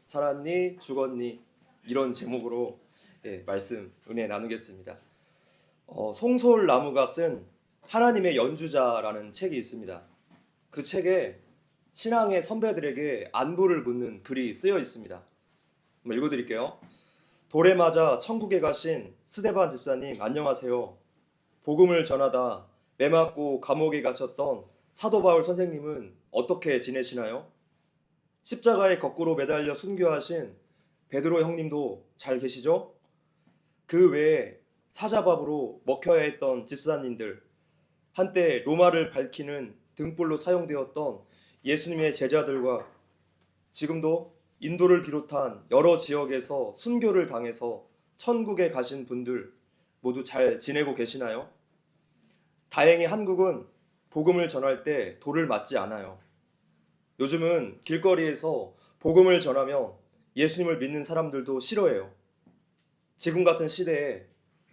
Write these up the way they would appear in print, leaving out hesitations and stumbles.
살았니 죽었니 이런 제목으로 말씀 은혜 나누겠습니다. 송솔나무가 쓴 하나님의 연주자라는 책이 있습니다. 그 책에 신앙의 선배들에게 안부를 묻는 글이 쓰여 있습니다. 한번 읽어드릴게요. 돌에 맞아 천국에 가신 스데반 집사님 안녕하세요. 복음을 전하다 매 맞고 감옥에 갇혔던 사도 바울 선생님은 어떻게 지내시나요? 십자가에 거꾸로 매달려 순교하신 베드로 형님도 잘 계시죠? 그 외에 사자밥으로 먹혀야 했던 집사님들, 한때 로마를 밝히는 등불로 사용되었던 예수님의 제자들과 지금도 인도를 비롯한 여러 지역에서 순교를 당해서 천국에 가신 분들 모두 잘 지내고 계시나요? 다행히 한국은 복음을 전할 때 돌을 맞지 않아요. 요즘은 길거리에서 복음을 전하면 예수님을 믿는 사람들도 싫어해요. 지금 같은 시대에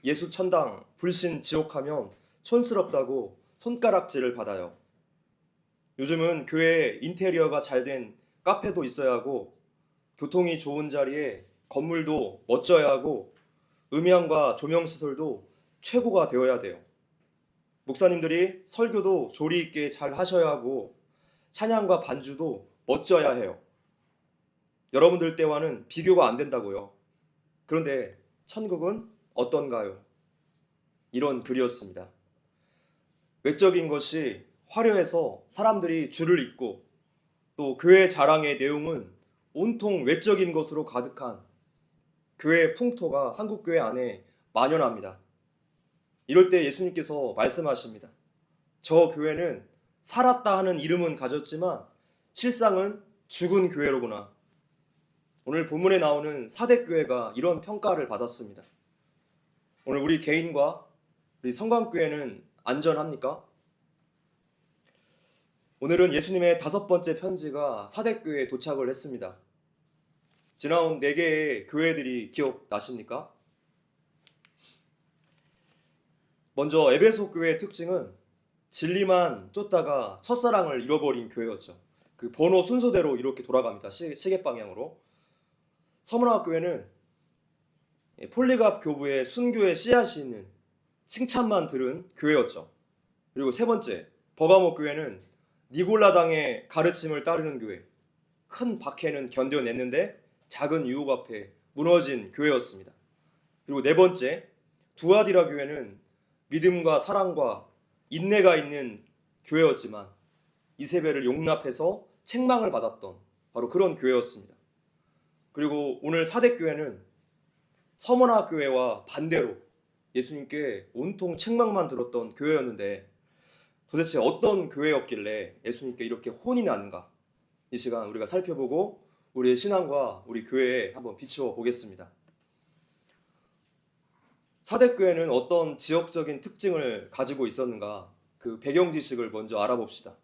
예수 천당, 불신 지옥하면 촌스럽다고 손가락질을 받아요. 요즘은 교회에 인테리어가 잘 된 카페도 있어야 하고, 교통이 좋은 자리에 건물도 멋져야 하고, 음향과 조명시설도 최고가 되어야 돼요. 목사님들이 설교도 조리 있게 잘 하셔야 하고, 찬양과 반주도 멋져야 해요. 여러분들 때와는 비교가 안 된다고요. 그런데 천국은 어떤가요? 이런 글이었습니다. 외적인 것이 화려해서 사람들이 줄을 잇고, 또 교회 자랑의 내용은 온통 외적인 것으로 가득한 교회 풍토가 한국 교회 안에 만연합니다. 이럴 때 예수님께서 말씀하십니다. 저 교회는 살았다 하는 이름은 가졌지만 실상은 죽은 교회로구나. 오늘 본문에 나오는 사대교회가 이런 평가를 받았습니다. 오늘 우리 개인과 우리 성광교회는 안전합니까? 오늘은 예수님의 5번째 편지가 사대교회에 도착을 했습니다. 지나온 4개의 교회들이 기억나십니까? 먼저 에베소 교회의 특징은 진리만 쫓다가 첫사랑을 잃어버린 교회였죠. 그 번호 순서대로 이렇게 돌아갑니다. 시계 방향으로. 서문화 교회는 폴리갑 교부의 순교의 씨앗이 있는 칭찬만 들은 교회였죠. 그리고 세 번째, 버가모 교회는 니골라당의 가르침을 따르는 교회. 큰 박해는 견뎌냈는데 작은 유혹 앞에 무너진 교회였습니다. 그리고 네 번째, 두아디라 교회는 믿음과 사랑과 인내가 있는 교회였지만 이세벨을 용납해서 책망을 받았던 바로 그런 교회였습니다. 그리고 오늘 사대교회는 서머나 교회와 반대로 예수님께 온통 책망만 들었던 교회였는데 도대체 어떤 교회였길래 예수님께 이렇게 혼이 났는가? 이 시간 우리가 살펴보고 우리의 신앙과 우리 교회에 한번 비추어 보겠습니다. 사대교회는 어떤 지역적인 특징을 가지고 있었는가? 그 배경 지식을 먼저 알아봅시다.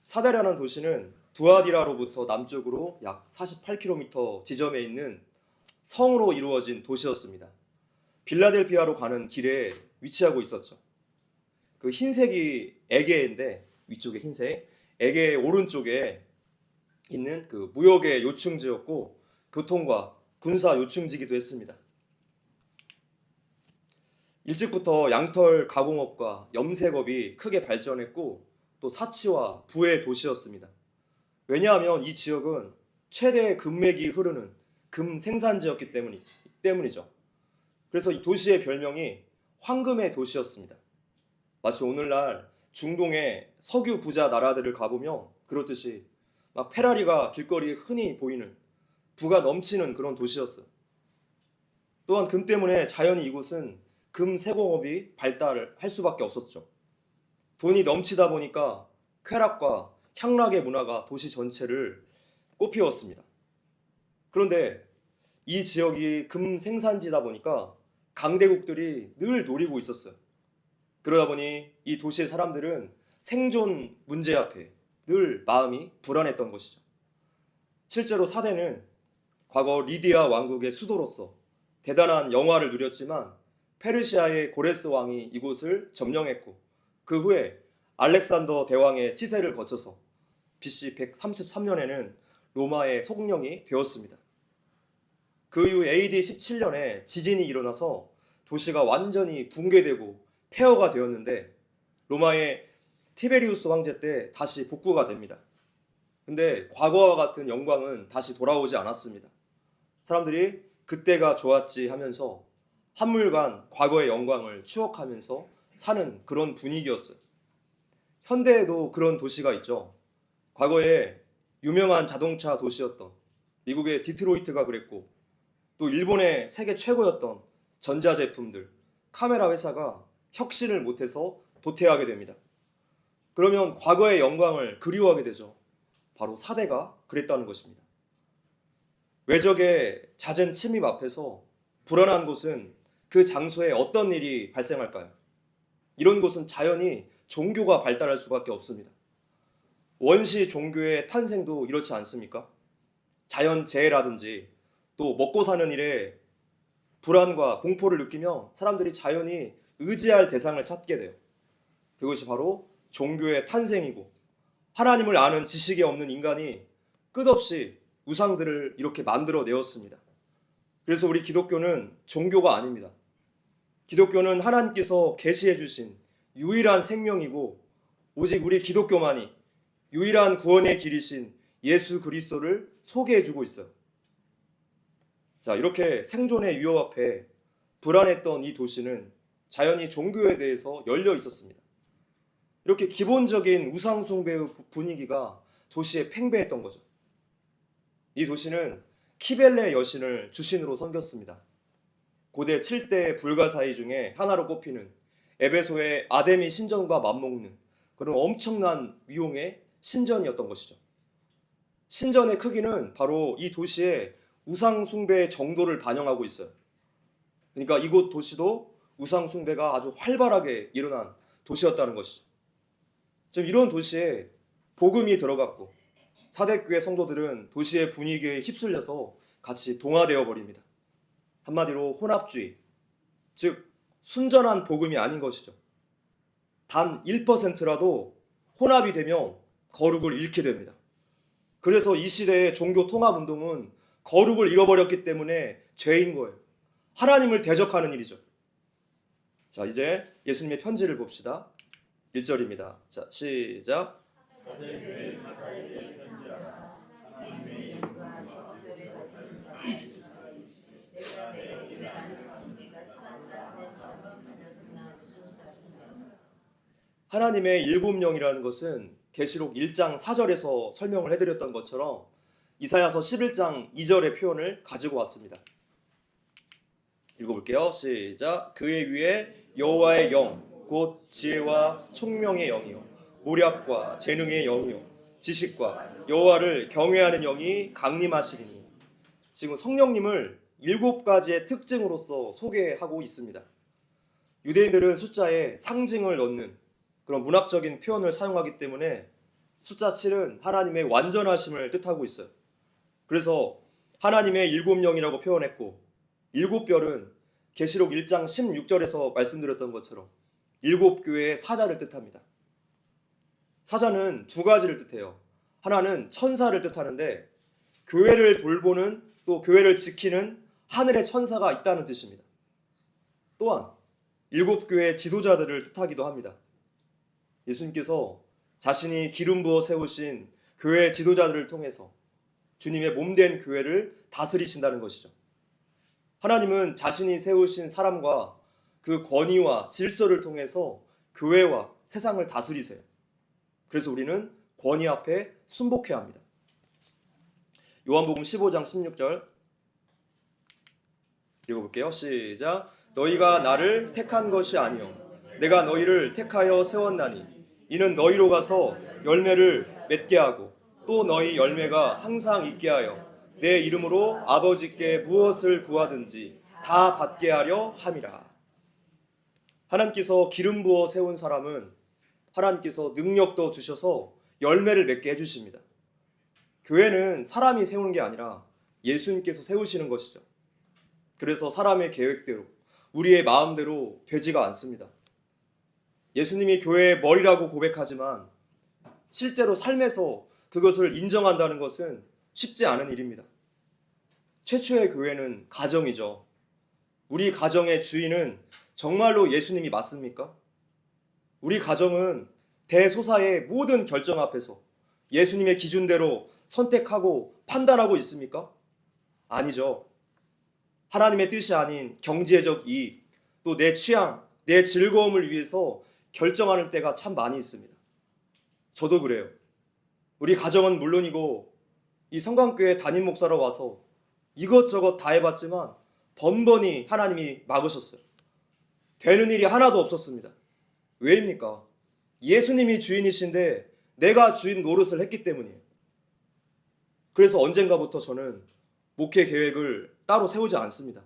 사대라는 도시는 두아디라로부터 남쪽으로 약 48km 지점에 있는 성으로 이루어진 도시였습니다. 빌라델피아로 가는 길에 위치하고 있었죠. 그 흰색이 에게인데 위쪽에 흰색, 에게의 오른쪽에 있는 그 무역의 요충지였고 교통과 군사 요충지기도 했습니다. 일찍부터 양털 가공업과 염색업이 크게 발전했고 또 사치와 부의 도시였습니다. 왜냐하면 이 지역은 최대 금맥이 흐르는 금 생산지였기 때문이죠. 그래서 이 도시의 별명이 황금의 도시였습니다. 마치 오늘날 중동의 석유 부자 나라들을 가보면 그렇듯이 막 페라리가 길거리에 흔히 보이는 부가 넘치는 그런 도시였어요. 또한 금 때문에 자연히 이곳은 금 세공업이 발달을 할 수밖에 없었죠. 돈이 넘치다 보니까 쾌락과 향락의 문화가 도시 전체를 꽃피웠습니다. 그런데 이 지역이 금 생산지다 보니까 강대국들이 늘 노리고 있었어요. 그러다 보니 이 도시의 사람들은 생존 문제 앞에 늘 마음이 불안했던 것이죠. 실제로 사대는 과거 리디아 왕국의 수도로서 대단한 영화를 누렸지만 페르시아의 고레스 왕이 이곳을 점령했고 그 후에 알렉산더 대왕의 치세를 거쳐서 BC 133년에는 로마의 속령이 되었습니다. 그 이후 AD 17년에 지진이 일어나서 도시가 완전히 붕괴되고 폐허가 되었는데 로마의 티베리우스 황제 때 다시 복구가 됩니다. 근데 과거와 같은 영광은 다시 돌아오지 않았습니다. 사람들이 그때가 좋았지 하면서 한물간 과거의 영광을 추억하면서 사는 그런 분위기였어요. 현대에도 그런 도시가 있죠. 과거에 유명한 자동차 도시였던 미국의 디트로이트가 그랬고, 또 일본의 세계 최고였던 전자제품들, 카메라 회사가 혁신을 못해서 도태하게 됩니다. 그러면 과거의 영광을 그리워하게 되죠. 바로 사대가 그랬다는 것입니다. 외적의 잦은 침입 앞에서 불안한 곳은 그 장소에 어떤 일이 발생할까요? 이런 곳은 자연히 종교가 발달할 수밖에 없습니다. 원시 종교의 탄생도 이렇지 않습니까? 자연재해라든지 또 먹고 사는 일에 불안과 공포를 느끼며 사람들이 자연히 의지할 대상을 찾게 돼요. 그것이 바로 종교의 탄생이고, 하나님을 아는 지식이 없는 인간이 끝없이 우상들을 이렇게 만들어내었습니다. 그래서 우리 기독교는 종교가 아닙니다. 기독교는 하나님께서 계시해 주신 유일한 생명이고, 오직 우리 기독교만이 유일한 구원의 길이신 예수 그리스도를 소개해 주고 있어요. 자, 이렇게 생존의 위협 앞에 불안했던 이 도시는 자연히 종교에 대해서 열려 있었습니다. 이렇게 기본적인 우상 숭배의 분위기가 도시에 팽배했던 거죠. 이 도시는 키벨레 여신을 주신으로 섬겼습니다. 고대 7대 불가사의 중에 하나로 꼽히는 에베소의 아데미 신전과 맞먹는 그런 엄청난 위용의 신전이었던 것이죠. 신전의 크기는 바로 이 도시의 우상 숭배의 정도를 반영하고 있어요. 그러니까 이곳 도시도 우상 숭배가 아주 활발하게 일어난 도시였다는 것이죠. 지금 이런 도시에 복음이 들어갔고, 사대교회 성도들은 도시의 분위기에 휩쓸려서 같이 동화되어 버립니다. 한마디로 혼합주의, 즉 순전한 복음이 아닌 것이죠. 단 1%라도 혼합이 되면 거룩을 잃게 됩니다. 그래서 이 시대의 종교 통합 운동은 거룩을 잃어버렸기 때문에 죄인 거예요. 하나님을 대적하는 일이죠. 자, 이제 예수님의 편지를 봅시다. 1절입니다. 자, 시작. 하나님의 일곱 영이라는 것은 계시록 1장 4절에서 설명을 해드렸던 것처럼 이사야서 11장 2절의 표현을 가지고 왔습니다. 읽어볼게요. 시작. 그의 위에 여호와의 영, 곧 지혜와 총명의 영이요, 모략과 재능의 영이요, 지식과 여호와를 경외하는 영이 강림하시리니. 지금 성령님을 7가지의 특징으로서 소개하고 있습니다. 유대인들은 숫자에 상징을 넣는 그런 문학적인 표현을 사용하기 때문에 숫자 7은 하나님의 완전하심을 뜻하고 있어요. 그래서 하나님의 7영이라고 표현했고, 7별은 계시록 1장 16절에서 말씀드렸던 것처럼 7교회의 사자를 뜻합니다. 사자는 2가지를 뜻해요. 하나는 천사를 뜻하는데, 교회를 돌보는, 또 교회를 지키는 하늘의 천사가 있다는 뜻입니다. 또한 7교회의 지도자들을 뜻하기도 합니다. 예수님께서 자신이 기름 부어 세우신 교회 지도자들을 통해서 주님의 몸된 교회를 다스리신다는 것이죠. 하나님은 자신이 세우신 사람과 그 권위와 질서를 통해서 교회와 세상을 다스리세요. 그래서 우리는 권위 앞에 순복해야 합니다. 요한복음 15장 16절 읽어볼게요. 시작. 너희가 나를 택한 것이 아니요 내가 너희를 택하여 세웠나니 이는 너희로 가서 열매를 맺게 하고 또 너희 열매가 항상 있게 하여 내 이름으로 아버지께 무엇을 구하든지 다 받게 하려 함이라. 하나님께서 기름 부어 세운 사람은 하나님께서 능력도 주셔서 열매를 맺게 해주십니다. 교회는 사람이 세우는 게 아니라 예수님께서 세우시는 것이죠. 그래서 사람의 계획대로, 우리의 마음대로 되지가 않습니다. 예수님이 교회의 머리라고 고백하지만 실제로 삶에서 그것을 인정한다는 것은 쉽지 않은 일입니다. 최초의 교회는 가정이죠. 우리 가정의 주인은 정말로 예수님이 맞습니까? 우리 가정은 대소사의 모든 결정 앞에서 예수님의 기준대로 선택하고 판단하고 있습니까? 아니죠. 하나님의 뜻이 아닌 경제적 이익, 또 내 취향, 내 즐거움을 위해서 결정하는 때가 참 많이 있습니다. 저도 그래요. 우리 가정은 물론이고 이 성광교회 담임 목사로 와서 이것저것 다 해봤지만 번번이 하나님이 막으셨어요. 되는 일이 하나도 없었습니다. 왜입니까? 예수님이 주인이신데 내가 주인 노릇을 했기 때문이에요. 그래서 언젠가부터 저는 목회 계획을 따로 세우지 않습니다.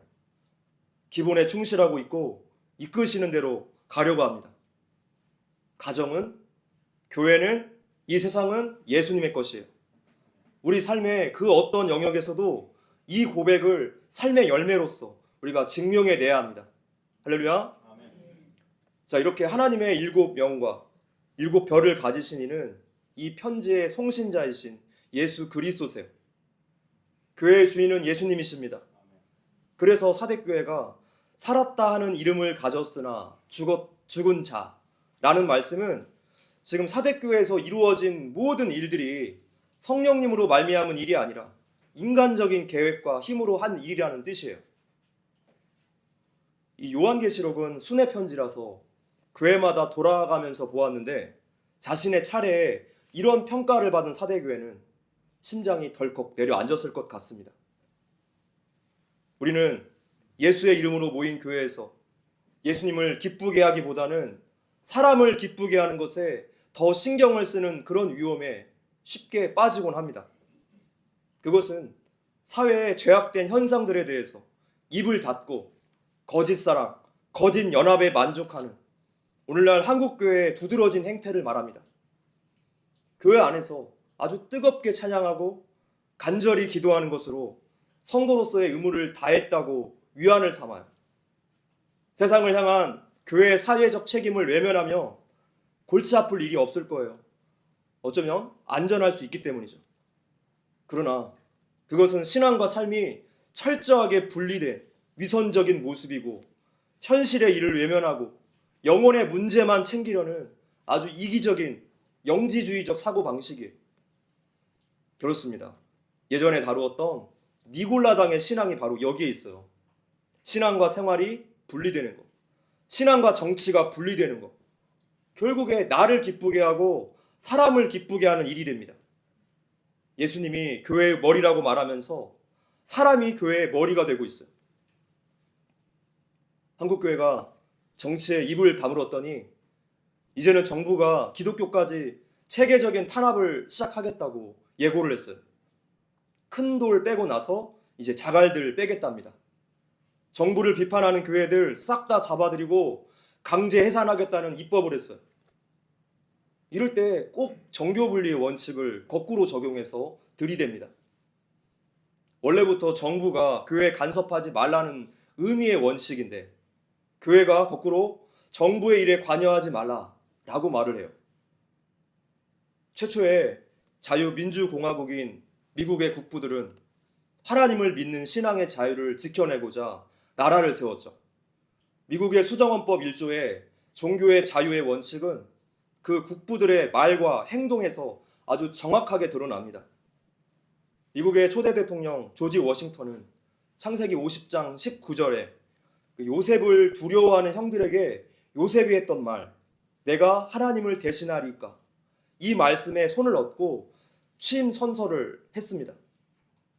기본에 충실하고 있고 이끄시는 대로 가려고 합니다. 가정은, 교회는, 이 세상은 예수님의 것이에요. 우리 삶의 그 어떤 영역에서도 이 고백을 삶의 열매로서 우리가 증명해내야 합니다. 할렐루야. 아멘. 자, 이렇게 하나님의 7명과 7별을 가지신 이는 이 편지의 송신자이신 예수 그리스도세요. 교회의 주인은 예수님이십니다. 그래서 사대교회가 살았다 하는 이름을 가졌으나 죽은 자라는 말씀은 지금 사대교회에서 이루어진 모든 일들이 성령님으로 말미암은 일이 아니라 인간적인 계획과 힘으로 한 일이라는 뜻이에요. 이 요한계시록은 순회 편지라서 교회마다 돌아가면서 보았는데 자신의 차례에 이런 평가를 받은 사대교회는 심장이 덜컥 내려앉았을 것 같습니다. 우리는 예수의 이름으로 모인 교회에서 예수님을 기쁘게 하기보다는 사람을 기쁘게 하는 것에 더 신경을 쓰는 그런 위험에 쉽게 빠지곤 합니다. 그것은 사회의 죄악된 현상들에 대해서 입을 닫고 거짓 사랑, 거짓 연합에 만족하는 오늘날 한국교회의 두드러진 행태를 말합니다. 교회 안에서 아주 뜨겁게 찬양하고 간절히 기도하는 것으로 성도로서의 의무를 다했다고 위안을 삼아요. 세상을 향한 교회의 사회적 책임을 외면하며 골치 아플 일이 없을 거예요. 어쩌면 안전할 수 있기 때문이죠. 그러나 그것은 신앙과 삶이 철저하게 분리된 위선적인 모습이고 현실의 일을 외면하고 영혼의 문제만 챙기려는 아주 이기적인 영지주의적 사고방식이에요. 그렇습니다. 예전에 다루었던 니골라당의 신앙이 바로 여기에 있어요. 신앙과 생활이 분리되는 것, 신앙과 정치가 분리되는 것, 결국에 나를 기쁘게 하고 사람을 기쁘게 하는 일이 됩니다. 예수님이 교회의 머리라고 말하면서 사람이 교회의 머리가 되고 있어요. 한국교회가 정치에 입을 다물었더니 이제는 정부가 기독교까지 체계적인 탄압을 시작하겠다고 예고를 했어요. 큰 돌 빼고 나서 이제 자갈들 빼겠답니다. 정부를 비판하는 교회들 싹 다 잡아들이고 강제 해산하겠다는 입법을 했어요. 이럴 때 꼭 정교분리의 원칙을 거꾸로 적용해서 들이댑니다. 원래부터 정부가 교회에 간섭하지 말라는 의미의 원칙인데 교회가 거꾸로 정부의 일에 관여하지 말라라고 말을 해요. 최초의 자유민주공화국인 미국의 국부들은 하나님을 믿는 신앙의 자유를 지켜내고자 나라를 세웠죠. 미국의 수정헌법 1조의 종교의 자유의 원칙은 그 국부들의 말과 행동에서 아주 정확하게 드러납니다. 미국의 초대 대통령 조지 워싱턴은 창세기 50장 19절에 요셉을 두려워하는 형들에게 요셉이 했던 말, 내가 하나님을 대신하리까, 이 말씀에 손을 얹고 취임 선서를 했습니다.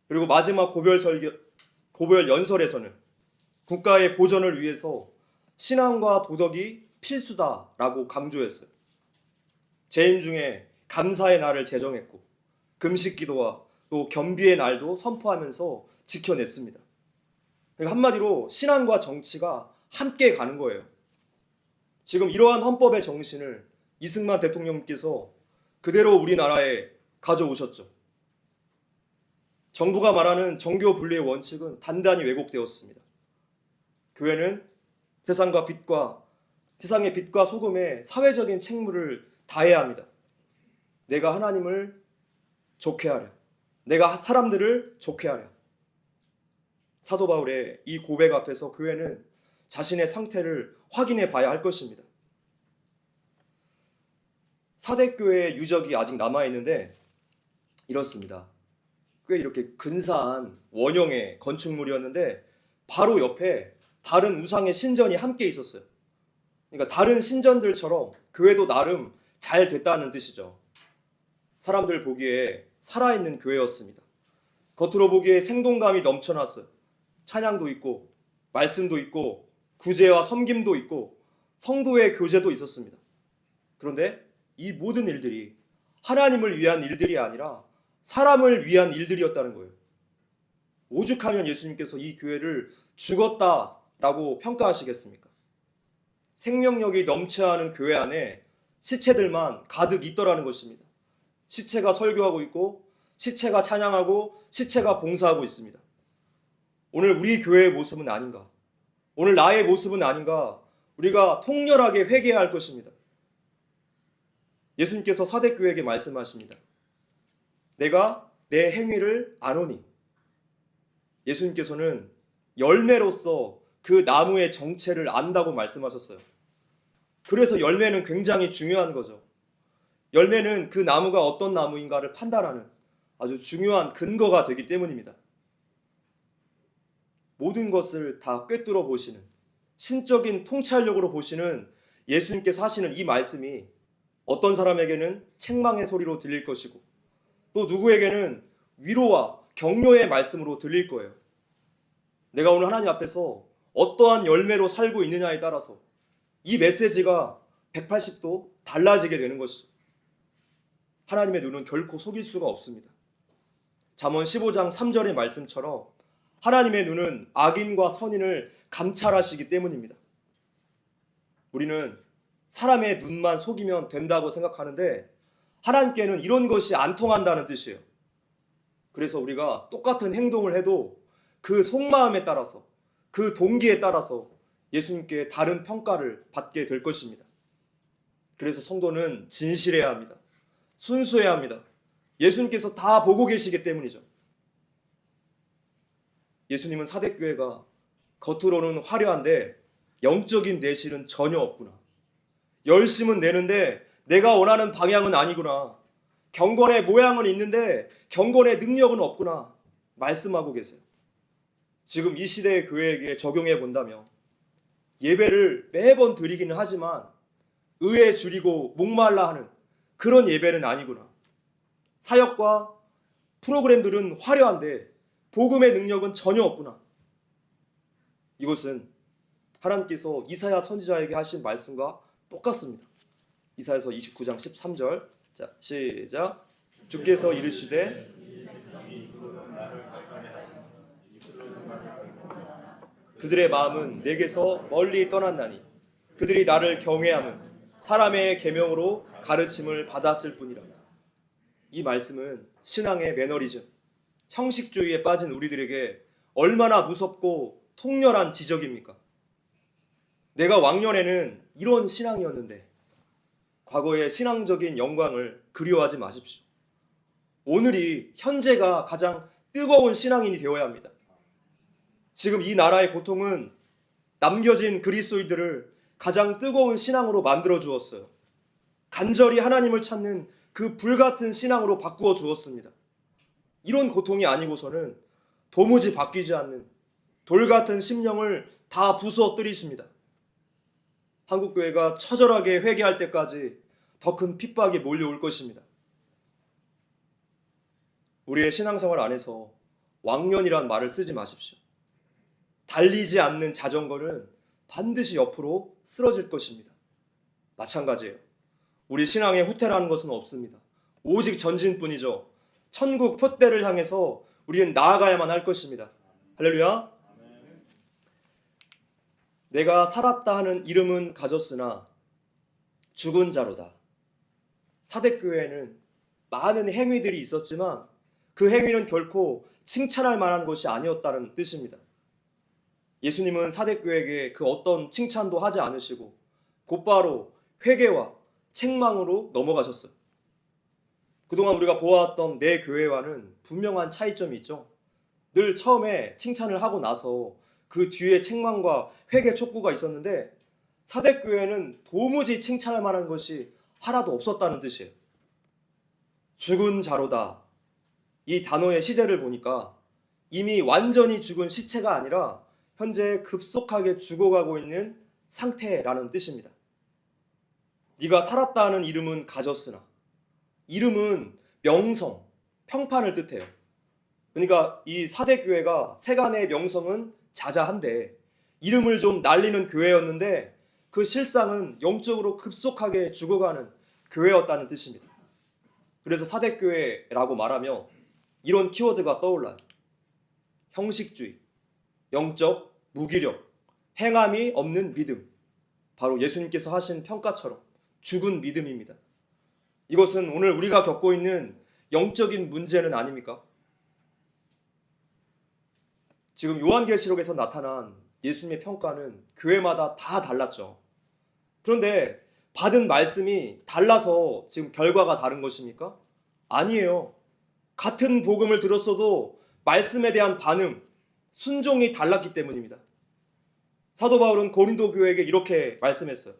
그리고 마지막 고별 연설에서는 국가의 보전을 위해서 신앙과 도덕이 필수다라고 강조했어요. 재임 중에 감사의 날을 제정했고 금식 기도와 또 겸비의 날도 선포하면서 지켜냈습니다. 그러니까 한마디로 신앙과 정치가 함께 가는 거예요. 지금 이러한 헌법의 정신을 이승만 대통령께서 그대로 우리나라에 가져오셨죠. 정부가 말하는 정교 분리의 원칙은 단단히 왜곡되었습니다. 교회는 세상의 빛과 소금에 사회적인 책무를 다해야 합니다. 내가 하나님을 좋게 하려, 내가 사람들을 좋게 하랴. 사도 바울의 이 고백 앞에서 교회는 자신의 상태를 확인해 봐야 할 것입니다. 사대교회의 유적이 아직 남아있는데 이렇습니다. 꽤 이렇게 근사한 원형의 건축물이었는데 바로 옆에 다른 우상의 신전이 함께 있었어요. 그러니까 다른 신전들처럼 교회도 나름 잘 됐다는 뜻이죠. 사람들 보기에 살아있는 교회였습니다. 겉으로 보기에 생동감이 넘쳐났어요. 찬양도 있고 말씀도 있고 구제와 섬김도 있고 성도의 교제도 있었습니다. 그런데 이 모든 일들이 하나님을 위한 일들이 아니라 사람을 위한 일들이었다는 거예요. 오죽하면 예수님께서 이 교회를 죽었다라고 평가하시겠습니까? 생명력이 넘쳐야 하는 교회 안에 시체들만 가득 있더라는 것입니다. 시체가 설교하고 있고 시체가 찬양하고 시체가 봉사하고 있습니다. 오늘 우리 교회의 모습은 아닌가? 오늘 나의 모습은 아닌가? 우리가 통렬하게 회개해야 할 것입니다. 예수님께서 사대교회에게 말씀하십니다. 내가 내 행위를 아노니. 예수님께서는 열매로서 그 나무의 정체를 안다고 말씀하셨어요. 그래서 열매는 굉장히 중요한 거죠. 열매는 그 나무가 어떤 나무인가를 판단하는 아주 중요한 근거가 되기 때문입니다. 모든 것을 다 꿰뚫어 보시는 신적인 통찰력으로 보시는 예수님께서 하시는 이 말씀이 어떤 사람에게는 책망의 소리로 들릴 것이고 또 누구에게는 위로와 격려의 말씀으로 들릴 거예요. 내가 오늘 하나님 앞에서 어떠한 열매로 살고 있느냐에 따라서 이 메시지가 180도 달라지게 되는 것이죠. 하나님의 눈은 결코 속일 수가 없습니다. 잠언 15장 3절의 말씀처럼 하나님의 눈은 악인과 선인을 감찰하시기 때문입니다. 우리는 사람의 눈만 속이면 된다고 생각하는데 하나님께는 이런 것이 안 통한다는 뜻이에요. 그래서 우리가 똑같은 행동을 해도 그 속마음에 따라서 그 동기에 따라서 예수님께 다른 평가를 받게 될 것입니다. 그래서 성도는 진실해야 합니다. 순수해야 합니다. 예수님께서 다 보고 계시기 때문이죠. 예수님은 사대교회가 겉으로는 화려한데 영적인 내실은 전혀 없구나. 열심은 내는데 내가 원하는 방향은 아니구나. 경건의 모양은 있는데 경건의 능력은 없구나. 말씀하고 계세요. 지금 이 시대의 교회에게 적용해 본다면 예배를 매번 드리기는 하지만 의에 줄이고 목말라 하는 그런 예배는 아니구나. 사역과 프로그램들은 화려한데 복음의 능력은 전혀 없구나. 이것은 하나님께서 이사야 선지자에게 하신 말씀과 똑같습니다. 이사야서 29장 13절. 자, 시작. 주께서 이르시되 그들의 마음은 내게서 멀리 떠났나니 그들이 나를 경외함은 사람의 계명으로 가르침을 받았을 뿐이라. 이 말씀은 신앙의 매너리즘, 형식주의에 빠진 우리들에게 얼마나 무섭고 통렬한 지적입니까? 내가 왕년에는 이런 신앙이었는데 과거의 신앙적인 영광을 그리워하지 마십시오. 오늘이 현재가 가장 뜨거운 신앙인이 되어야 합니다. 지금 이 나라의 고통은 남겨진 그리스도인들을 가장 뜨거운 신앙으로 만들어 주었어요. 간절히 하나님을 찾는 그 불같은 신앙으로 바꾸어 주었습니다. 이런 고통이 아니고서는 도무지 바뀌지 않는 돌같은 심령을 다 부수어뜨리십니다. 한국교회가 처절하게 회개할 때까지 더 큰 핍박이 몰려올 것입니다. 우리의 신앙생활 안에서 왕년이란 말을 쓰지 마십시오. 달리지 않는 자전거는 반드시 옆으로 쓰러질 것입니다. 마찬가지예요. 우리 신앙에 후퇴라는 것은 없습니다. 오직 전진뿐이죠. 천국 표대를 향해서 우리는 나아가야만 할 것입니다. 할렐루야. 내가 살았다 하는 이름은 가졌으나 죽은 자로다. 사대교회에는 많은 행위들이 있었지만 그 행위는 결코 칭찬할 만한 것이 아니었다는 뜻입니다. 예수님은 사대교회에게 그 어떤 칭찬도 하지 않으시고 곧바로 회개와 책망으로 넘어가셨어요. 그동안 우리가 보아왔던 내 교회와는 분명한 차이점이 있죠. 늘 처음에 칭찬을 하고 나서 그 뒤에 책망과 회개 촉구가 있었는데 사대교회는 도무지 칭찬할 만한 것이 하나도 없었다는 뜻이에요. 죽은 자로다. 이 단어의 시제를 보니까 이미 완전히 죽은 시체가 아니라 현재 급속하게 죽어가고 있는 상태라는 뜻입니다. 네가 살았다는 이름은 가졌으나, 이름은 명성, 평판을 뜻해요. 그러니까 이 사대교회가 세간의 명성은 자자한데 이름을 좀 날리는 교회였는데 그 실상은 영적으로 급속하게 죽어가는 교회였다는 뜻입니다. 그래서 사대교회라고 말하며 이런 키워드가 떠올라요. 형식주의, 영적 무기력, 행함이 없는 믿음. 바로 예수님께서 하신 평가처럼 죽은 믿음입니다. 이것은 오늘 우리가 겪고 있는 영적인 문제는 아닙니까? 지금 요한계시록에서 나타난 예수님의 평가는 교회마다 다 달랐죠. 그런데 받은 말씀이 달라서 지금 결과가 다른 것입니까? 아니에요. 같은 복음을 들었어도 말씀에 대한 반응, 순종이 달랐기 때문입니다. 사도 바울은 고린도 교회에게 이렇게 말씀했어요.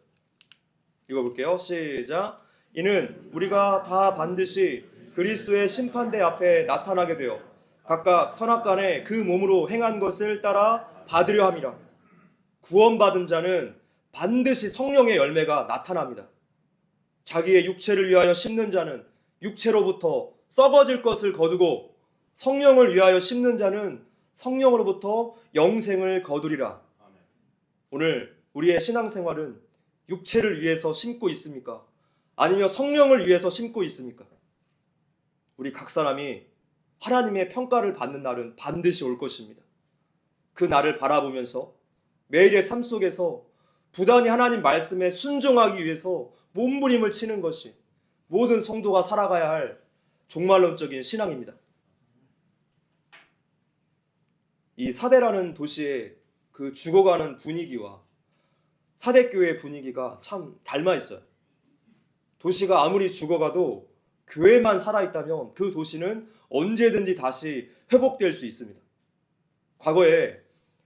읽어볼게요. 시작. 이는 우리가 다 반드시 그리스도의 심판대 앞에 나타나게 되어 각각 선악간에 그 몸으로 행한 것을 따라 받으려 함이라. 구원받은 자는 반드시 성령의 열매가 나타납니다. 자기의 육체를 위하여 심는 자는 육체로부터 썩어질 것을 거두고 성령을 위하여 심는 자는 성령으로부터 영생을 거두리라. 오늘 우리의 신앙생활은 육체를 위해서 심고 있습니까? 아니면 성령을 위해서 심고 있습니까? 우리 각 사람이 하나님의 평가를 받는 날은 반드시 올 것입니다. 그 날을 바라보면서 매일의 삶 속에서 부단히 하나님 말씀에 순종하기 위해서 몸부림을 치는 것이 모든 성도가 살아가야 할 종말론적인 신앙입니다. 이 사대라는 도시의 그 죽어가는 분위기와 사대교회의 분위기가 참 닮아 있어요. 도시가 아무리 죽어가도 교회만 살아있다면 그 도시는 언제든지 다시 회복될 수 있습니다. 과거에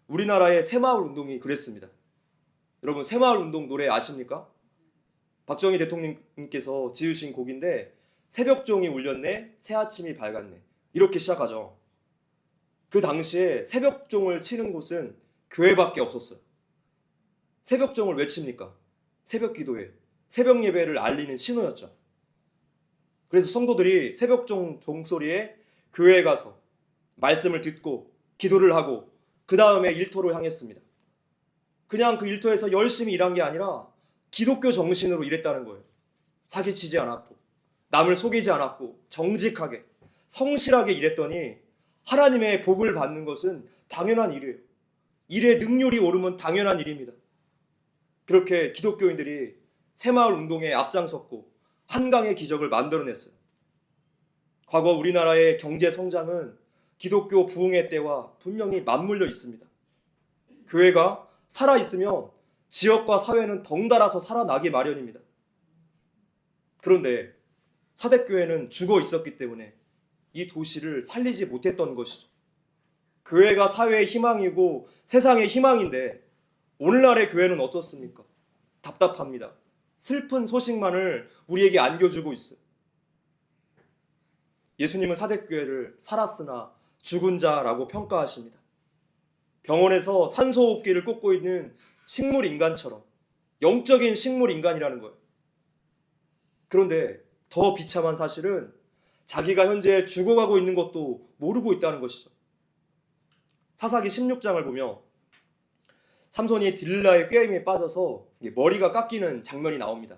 우리나라의 새마을 운동이 그랬습니다. 여러분 새마을 운동 노래 아십니까? 박정희 대통령님께서 지으신 곡인데 새벽종이 울렸네 새아침이 밝았네 이렇게 시작하죠. 그 당시에 새벽종을 치는 곳은 교회밖에 없었어요. 새벽종을 왜 칩니까? 새벽 기도회, 새벽 예배를 알리는 신호였죠. 그래서 성도들이 새벽종 종소리에 교회에 가서 말씀을 듣고 기도를 하고 그 다음에 일터로 향했습니다. 그냥 그 일터에서 열심히 일한 게 아니라 기독교 정신으로 일했다는 거예요. 사기치지 않았고 남을 속이지 않았고 정직하게 성실하게 일했더니 하나님의 복을 받는 것은 당연한 일이에요. 일의 능률이 오르면 당연한 일입니다. 그렇게 기독교인들이 새마을 운동에 앞장섰고 한강의 기적을 만들어냈어요. 과거 우리나라의 경제 성장은 기독교 부흥의 때와 분명히 맞물려 있습니다. 교회가 살아있으면 지역과 사회는 덩달아서 살아나기 마련입니다. 그런데 사대교회는 죽어 있었기 때문에 이 도시를 살리지 못했던 것이죠. 교회가 사회의 희망이고 세상의 희망인데 오늘날의 교회는 어떻습니까? 답답합니다. 슬픈 소식만을 우리에게 안겨주고 있어요. 예수님은 사대교회를 살았으나 죽은 자라고 평가하십니다. 병원에서 산소호흡기를 꽂고 있는 식물인간처럼 영적인 식물인간이라는 거예요. 그런데 더 비참한 사실은 자기가 현재 죽어가고 있는 것도 모르고 있다는 것이죠. 사사기 16장을 보며 삼손이 딜라의 꾀임에 빠져서 머리가 깎이는 장면이 나옵니다.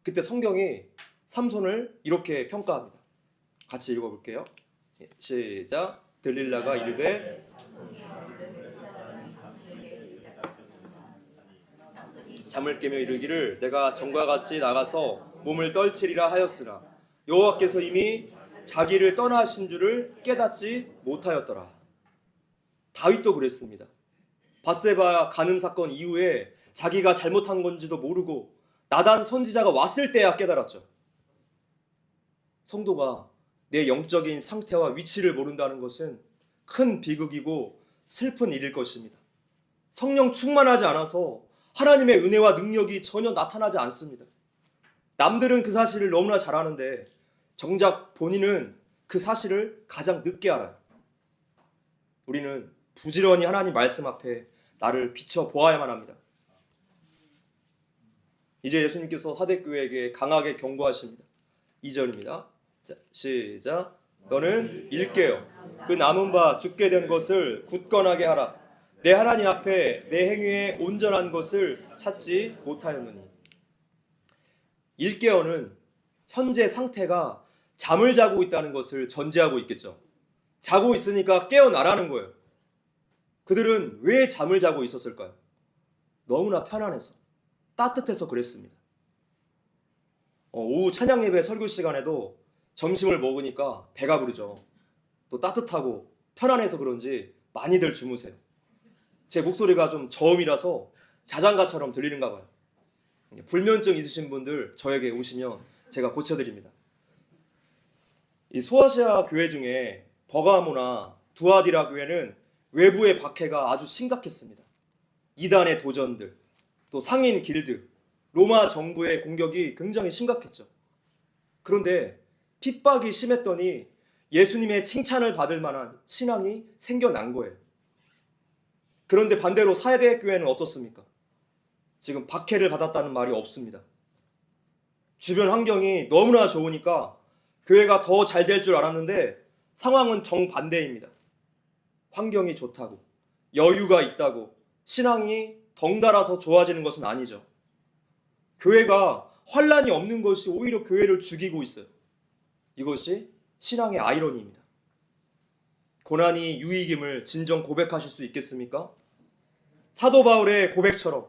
그때 성경이 삼손을 이렇게 평가합니다. 같이 읽어볼게요. 시작. 들릴라가 이르되 잠을 깨며 이르기를 내가 전과 같이 나가서 몸을 떨치리라 하였으나 여호와께서 이미 자기를 떠나신 줄을 깨닫지 못하였더라. 다윗도 그랬습니다. 밧세바 간음 사건 이후에 자기가 잘못한 건지도 모르고 나단 선지자가 왔을 때야 깨달았죠. 성도가 내 영적인 상태와 위치를 모른다는 것은 큰 비극이고 슬픈 일일 것입니다. 성령 충만하지 않아서 하나님의 은혜와 능력이 전혀 나타나지 않습니다. 남들은 그 사실을 너무나 잘 아는데 정작 본인은 그 사실을 가장 늦게 알아요. 우리는 부지런히 하나님 말씀 앞에 나를 비춰보아야만 합니다. 이제 예수님께서 사대교회에게 강하게 경고하십니다. 2절입니다. 자, 시작. 너는 일깨어 그 남은 바 죽게 된 것을 굳건하게 하라. 내 하나님 앞에 내 행위에 온전한 것을 찾지 못하였느니. 일깨어는 현재 상태가 잠을 자고 있다는 것을 전제하고 있겠죠. 자고 있으니까 깨어나라는 거예요. 그들은 왜 잠을 자고 있었을까요? 너무나 편안해서, 따뜻해서 그랬습니다. 오후 찬양 예배 설교 시간에도 점심을 먹으니까 배가 부르죠. 또 따뜻하고 편안해서 그런지 많이들 주무세요. 제 목소리가 좀 저음이라서 자장가처럼 들리는가 봐요. 불면증 있으신 분들 저에게 오시면 제가 고쳐드립니다. 이 소아시아 교회 중에 버가모나 두아디라 교회는 외부의 박해가 아주 심각했습니다. 이단의 도전들, 또 상인 길드, 로마 정부의 공격이 굉장히 심각했죠. 그런데 핍박이 심했더니 예수님의 칭찬을 받을 만한 신앙이 생겨난 거예요. 그런데 반대로 사대 교회는 어떻습니까? 지금 박해를 받았다는 말이 없습니다. 주변 환경이 너무나 좋으니까 교회가 더 잘 될 줄 알았는데 상황은 정반대입니다. 환경이 좋다고, 여유가 있다고 신앙이 덩달아서 좋아지는 것은 아니죠. 교회가 환란이 없는 것이 오히려 교회를 죽이고 있어요. 이것이 신앙의 아이러니입니다. 고난이 유익임을 진정 고백하실 수 있겠습니까? 사도 바울의 고백처럼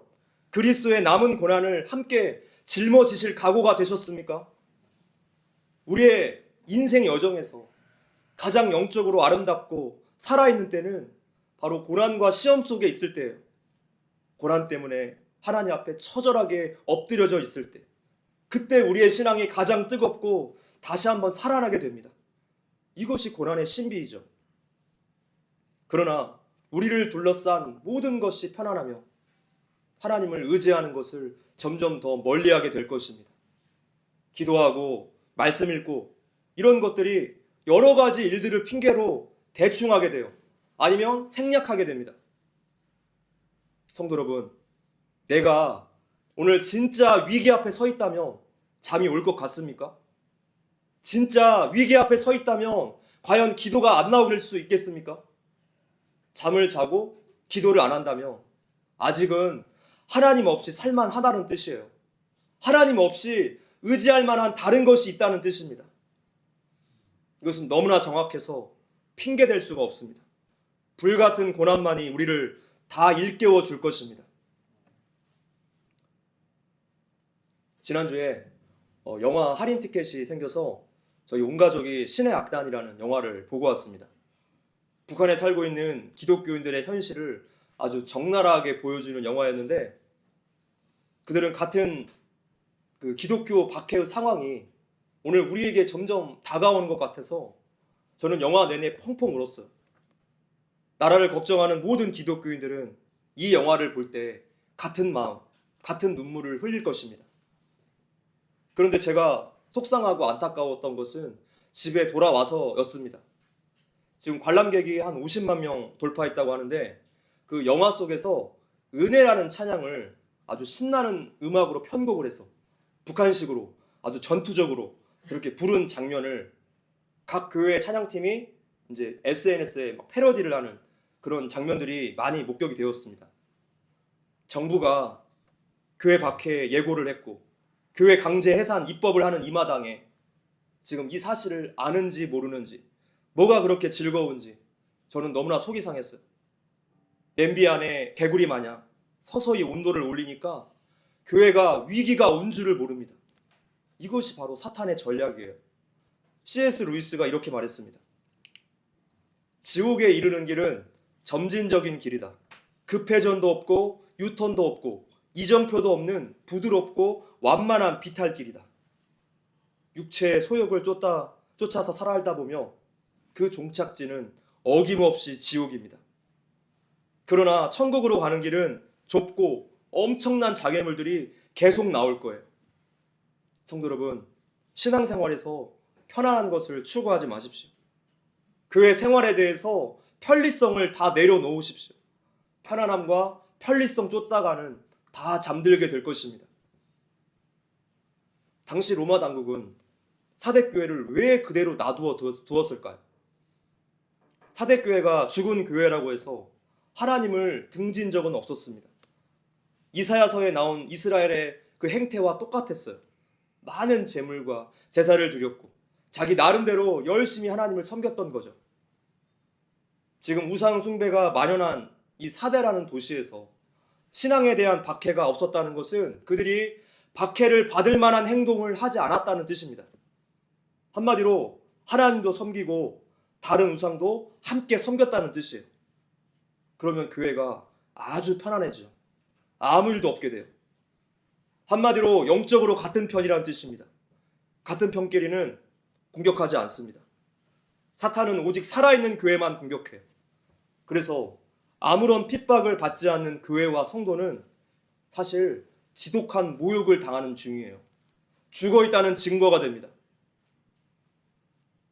그리스도의 남은 고난을 함께 짊어지실 각오가 되셨습니까? 우리의 인생 여정에서 가장 영적으로 아름답고 살아있는 때는 바로 고난과 시험 속에 있을 때예요. 고난 때문에 하나님 앞에 처절하게 엎드려져 있을 때, 그때 우리의 신앙이 가장 뜨겁고 다시 한번 살아나게 됩니다. 이것이 고난의 신비이죠. 그러나 우리를 둘러싼 모든 것이 편안하며 하나님을 의지하는 것을 점점 더 멀리하게 될 것입니다. 기도하고 말씀 읽고 이런 것들이 여러 가지 일들을 핑계로 대충 하게 돼요. 아니면 생략하게 됩니다. 성도 여러분, 내가 오늘 진짜 위기 앞에 서 있다면 잠이 올 것 같습니까? 진짜 위기 앞에 서 있다면 과연 기도가 안 나오길 수 있겠습니까? 잠을 자고 기도를 안 한다면 아직은 하나님 없이 살만하다는 뜻이에요. 하나님 없이 의지할 만한 다른 것이 있다는 뜻입니다. 이것은 너무나 정확해서 핑계댈 수가 없습니다. 불같은 고난만이 우리를 다 일깨워 줄 것입니다. 지난주에 영화 할인 티켓이 생겨서 저희 온 가족이 신의 악단이라는 영화를 보고 왔습니다. 북한에 살고 있는 기독교인들의 현실을 아주 적나라하게 보여주는 영화였는데, 그들은 같은 그 기독교 박해의 상황이 오늘 우리에게 점점 다가오는 것 같아서 저는 영화 내내 펑펑 울었어요. 나라를 걱정하는 모든 기독교인들은 이 영화를 볼 때 같은 마음, 같은 눈물을 흘릴 것입니다. 그런데 제가 속상하고 안타까웠던 것은 집에 돌아와서였습니다. 지금 관람객이 한 50만 명 돌파했다고 하는데, 그 영화 속에서 은혜라는 찬양을 아주 신나는 음악으로 편곡을 해서 북한식으로 아주 전투적으로 그렇게 부른 장면을 각 교회 찬양팀이 이제 SNS에 막 패러디를 하는 그런 장면들이 많이 목격이 되었습니다. 정부가 교회 박해 예고를 했고 교회 강제 해산 입법을 하는 이 마당에 지금 이 사실을 아는지 모르는지 뭐가 그렇게 즐거운지 저는 너무나 속이 상했어요. 냄비 안에 개구리 마냥 서서히 온도를 올리니까 교회가 위기가 온 줄을 모릅니다. 이것이 바로 사탄의 전략이에요. C.S. 루이스가 이렇게 말했습니다. 지옥에 이르는 길은 점진적인 길이다. 급회전도 없고 유턴도 없고 이정표도 없는 부드럽고 완만한 비탈길이다. 육체의 소욕을 쫓아서 살아가다 보며 그 종착지는 어김없이 지옥입니다. 그러나 천국으로 가는 길은 좁고 엄청난 장애물들이 계속 나올 거예요. 성도 여러분, 신앙생활에서 편안한 것을 추구하지 마십시오. 교회 생활에 대해서 편리성을 다 내려놓으십시오. 편안함과 편리성 쫓다가는 다 잠들게 될 것입니다. 당시 로마 당국은 사대교회를 왜 그대로 놔두어 두었을까요? 사대교회가 죽은 교회라고 해서 하나님을 등진 적은 없었습니다. 이사야서에 나온 이스라엘의 그 행태와 똑같았어요. 많은 제물과 제사를 드렸고 자기 나름대로 열심히 하나님을 섬겼던 거죠. 지금 우상 숭배가 만연한 이 사대라는 도시에서 신앙에 대한 박해가 없었다는 것은 그들이 박해를 받을 만한 행동을 하지 않았다는 뜻입니다. 한마디로 하나님도 섬기고 다른 우상도 함께 섬겼다는 뜻이에요. 그러면 교회가 아주 편안해지죠. 아무 일도 없게 돼요. 한마디로 영적으로 같은 편이라는 뜻입니다. 같은 편끼리는 공격하지 않습니다. 사탄은 오직 살아있는 교회만 공격해요. 그래서 아무런 핍박을 받지 않는 교회와 성도는 사실 지독한 모욕을 당하는 중이에요. 죽어있다는 증거가 됩니다.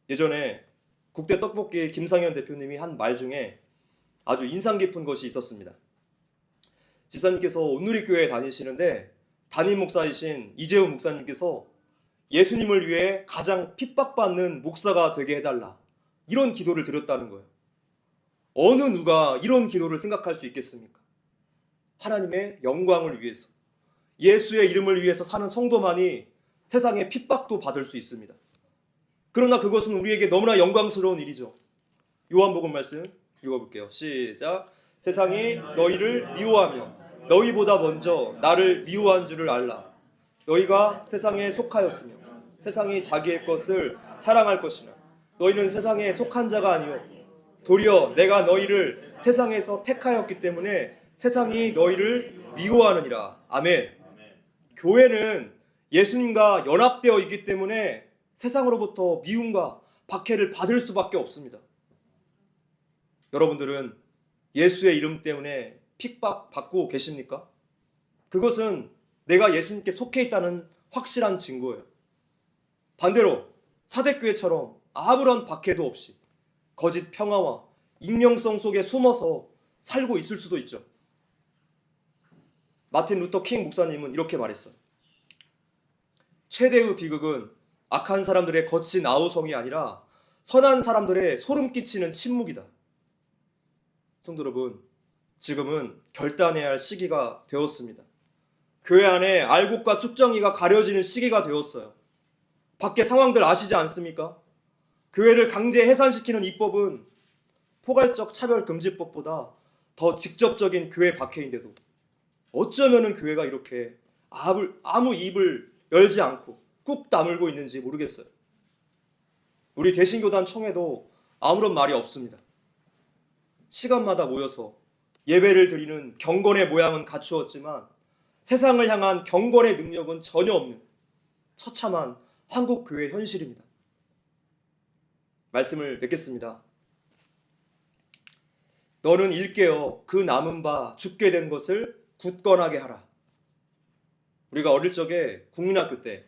예전에 국대 떡볶이 김상현 대표님이 한 말 중에 아주 인상 깊은 것이 있었습니다. 집사님께서 온누리교회에 다니시는데 담임 목사이신 이재훈 목사님께서 예수님을 위해 가장 핍박받는 목사가 되게 해달라, 이런 기도를 드렸다는 거예요. 어느 누가 이런 기도를 생각할 수 있겠습니까? 하나님의 영광을 위해서, 예수의 이름을 위해서 사는 성도만이 세상에 핍박도 받을 수 있습니다. 그러나 그것은 우리에게 너무나 영광스러운 일이죠. 요한복음 말씀 읽어볼게요. 시작. 세상이 너희를 미워하며 너희보다 먼저 나를 미워한 줄을 알라. 너희가 세상에 속하였으며 세상이 자기의 것을 사랑할 것이나 너희는 세상에 속한 자가 아니요 도리어 내가 너희를 세상에서 택하였기 때문에 세상이 너희를 미워하느니라. 아멘. 교회는 예수님과 연합되어 있기 때문에 세상으로부터 미움과 박해를 받을 수밖에 없습니다. 여러분들은 예수의 이름 때문에 핍박받고 계십니까? 그것은 내가 예수님께 속해 있다는 확실한 증거예요. 반대로 사대교회처럼 아무런 박해도 없이 거짓 평화와 익명성 속에 숨어서 살고 있을 수도 있죠. 마틴 루터 킹 목사님은 이렇게 말했어요. 최대의 비극은 악한 사람들의 거친 아우성이 아니라 선한 사람들의 소름 끼치는 침묵이다. 성도 여러분, 지금은 결단해야 할 시기가 되었습니다. 교회 안에 알곡과 쭉정이가 가려지는 시기가 되었어요. 밖에 상황들 아시지 않습니까? 교회를 강제 해산시키는 입법은 포괄적 차별금지법보다 더 직접적인 교회 박해인데도 어쩌면은 교회가 이렇게 아무 입을 열지 않고 꾹 다물고 있는지 모르겠어요. 우리 대신교단 총회도 아무런 말이 없습니다. 시간마다 모여서 예배를 드리는 경건의 모양은 갖추었지만 세상을 향한 경건의 능력은 전혀 없는 처참한 한국교회 현실입니다. 말씀을 맺겠습니다. 너는 일깨어 그 남은 바 죽게 된 것을 굳건하게 하라. 우리가 어릴 적에 국민학교 때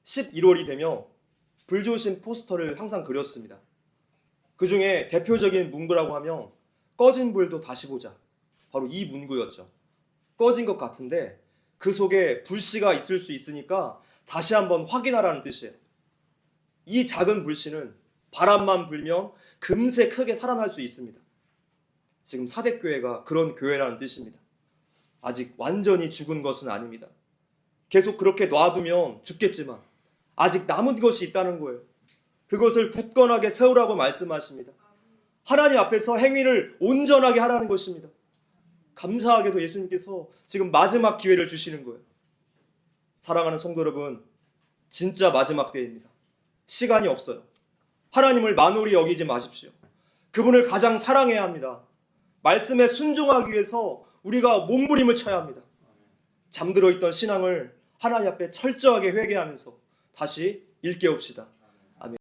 11월이 되며 불조심 포스터를 항상 그렸습니다. 그 중에 대표적인 문구라고 하면 꺼진 불도 다시 보자, 바로 이 문구였죠. 꺼진 것 같은데 그 속에 불씨가 있을 수 있으니까 다시 한번 확인하라는 뜻이에요. 이 작은 불씨는 바람만 불면 금세 크게 살아날 수 있습니다. 지금 사대교회가 그런 교회라는 뜻입니다. 아직 완전히 죽은 것은 아닙니다. 계속 그렇게 놔두면 죽겠지만 아직 남은 것이 있다는 거예요. 그것을 굳건하게 세우라고 말씀하십니다. 하나님 앞에서 행위를 온전하게 하라는 것입니다. 감사하게도 예수님께서 지금 마지막 기회를 주시는 거예요. 사랑하는 성도 여러분, 진짜 마지막 때입니다. 시간이 없어요. 하나님을 만홀히 여기지 마십시오. 그분을 가장 사랑해야 합니다. 말씀에 순종하기 위해서 우리가 몸부림을 쳐야 합니다. 잠들어 있던 신앙을 하나님 앞에 철저하게 회개하면서 다시 일깨웁시다.